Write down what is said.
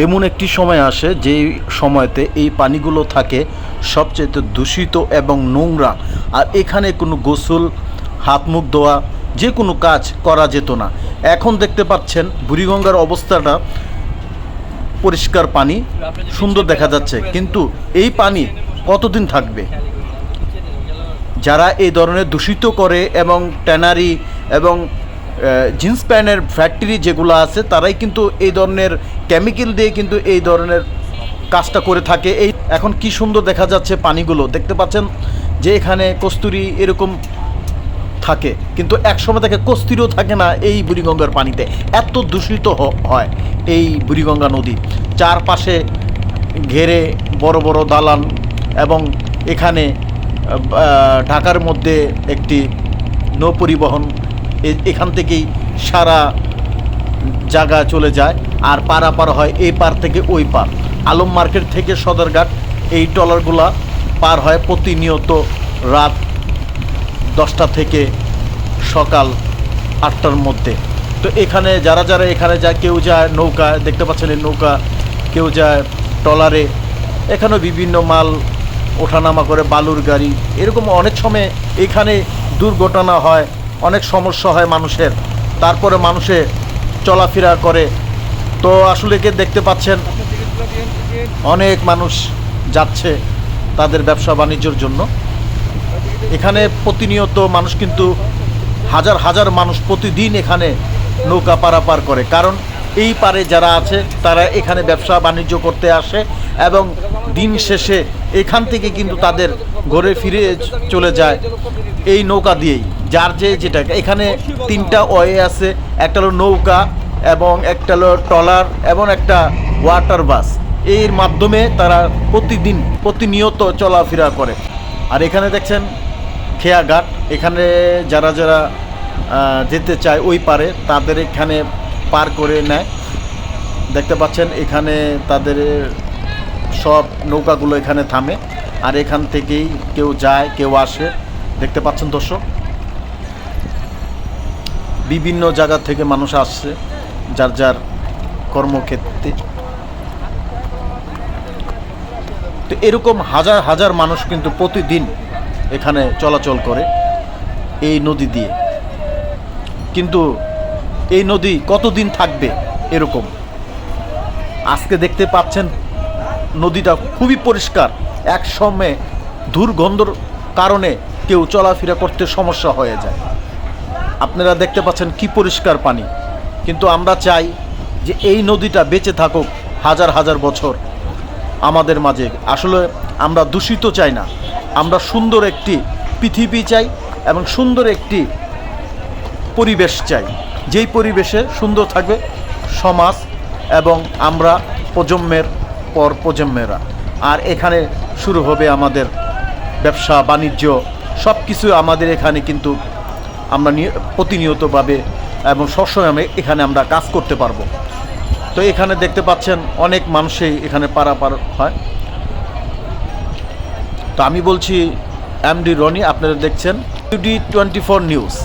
এমন একটি সময় আসে যেই সময়তে এই পানিগুলো থাকে সবচেয়ে দূষিত এবং নোংরা। আর এখানে কোনো গোসল, হাত মুখ ধোয়া, যে কোনো কাজ করা যেত না। এখন দেখতে পাচ্ছেন বুড়িগঙ্গার অবস্থাটা, পরিষ্কার পানি, সুন্দর দেখা যাচ্ছে, কিন্তু এই পানি কতদিন থাকবে? যারা এই ধরনের দূষিত করে এবং ট্যানারি এবং জিন্স প্যান্টের ফ্যাক্টরি যেগুলো আছে, তারাই কিন্তু এই ধরনের কেমিক্যাল দিয়ে কিন্তু এই ধরনের কাজটা করে থাকে। এই এখন কি সুন্দর দেখা যাচ্ছে পানিগুলো, দেখতে পাচ্ছেন যে এখানে কস্তুরী এরকম থাকে, কিন্তু একসময় থেকে কস্তুরীও থাকে না এই বুড়িগঙ্গার পানিতে। এত দূষিত হয় এই বুড়িগঙ্গা নদী। চারপাশে ঘেরে বড় বড় দালান, এবং এখানে ঢাকার মধ্যে একটি নৌ পরিবহন এখান থেকেই সারা জায়গা চলে যায়, আর পারাপার হয় এই পার থেকে ওই পার। আলম মার্কেট থেকে সদরঘাট এই ট্রলারগুলা পার হয় প্রতিনিয়ত রাত 10টা থেকে সকাল 8টার মধ্যে। তো এখানে যারা যারা এখানে যায়, কেউ যায় নৌকা, দেখতে পাচ্ছেন এই নৌকা, কেউ যায় ট্রলারে। এখানেও বিভিন্ন মাল ওঠানামা করে, বালুর গাড়ি, এরকম অনেক সময় এখানে দুর্ঘটনা হয়, অনেক সমস্যা হয় মানুষের। তারপরে মানুষে চলাফেরা করে। তো আসলে কি দেখতে পাচ্ছেন অনেক মানুষ যাচ্ছে তাদের ব্যবসা বাণিজ্যের জন্য। এখানে প্রতিনিয়ত মানুষ, কিন্তু হাজার হাজার মানুষ প্রতিদিন এখানে নৌকা পারাপার করে, কারণ এই পারে যারা আছে তারা এখানে ব্যবসা বাণিজ্য করতে আসে, এবং দিন শেষে এখান থেকে কিন্তু তাদের ঘরে ফিরে চলে যায় এই নৌকা দিয়েই। যার যেটা, এখানে 3টা ওয়ে আছে, একটা হলো নৌকা, এবং একটা হলো ট্রলার, এবং একটা ওয়াটার বাস। এর মাধ্যমে তারা প্রতিনিয়ত চলাফেরা করে। আর এখানে দেখছেন খেয়াঘাট, এখানে যারা যারা যেতে চায় ওই পারে, তাদের এখানে পার করে নেয়। দেখতে পাচ্ছেন এখানে তাদের সব নৌকাগুলো এখানে থামে, আর এখান থেকেই কেউ যায় কেউ আসে। দেখতে পাচ্ছেন দর্শক, বিভিন্ন জায়গা থেকে মানুষ আসছে যার যার কর্মক্ষেত্রে। তো এরকম হাজার হাজার মানুষ কিন্তু প্রতিদিন এখানে চলাচল করে এই নদী দিয়ে। কিন্তু এই নদী কতদিন থাকবে এরকম? আজকে দেখতে পাচ্ছেন নদীটা খুবই পরিষ্কার। এক সময় দুর্গন্ধর কারণে কেউ চলাফেরা করতে সমস্যা হয়ে যায়। আপনারা দেখতে পাচ্ছেন কি পরিষ্কার পানি। কিন্তু আমরা চাই যে এই নদীটা বেঁচে থাকুক হাজার হাজার বছর আমাদের মাঝে। আসলে আমরা দূষিত চাই না, আমরা সুন্দর একটি পৃথিবী চাই, এবং সুন্দর একটি পরিবেশ চাই, যেই পরিবেশে সুন্দর থাকবে সমাজ এবং আমরা প্রজন্মের পর প্রজন্মেরা। আর এখানে শুরু হবে আমাদের ব্যবসা বাণিজ্য, সব কিছু আমাদের এখানে কিন্তু আমরা প্রতিনিয়তভাবে এবং সবসময় এখানে আমরা কাজ করতে পারবো। তো এখানে দেখতে পাচ্ছেন অনেক মানুষই এখানে পারাপার হয়। তো আমি বলছি এমডি রনি, আপনারা দেখছেন UD24 নিউজ।